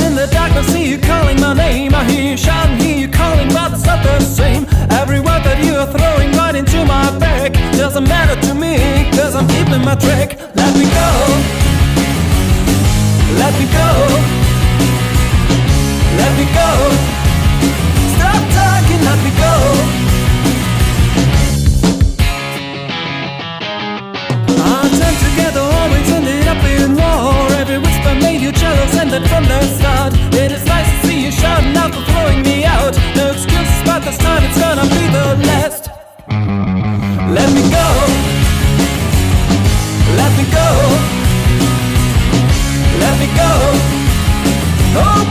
in the darkness, see you calling my name. I hear you shouting, hear you calling, but it's not the same. Every word that you are throwing right into my back doesn't matter to me, cause I'm keeping my track. Let me go, let me go, let me go. Stop talking, let me go. Our time together always ended up in war. Every whisper made you jealous, and that from the start. It is nice to see you shouting out for throwing me out. No excuses, but this time it's gonna be the last. Let me go, let me go, let me go. Oh,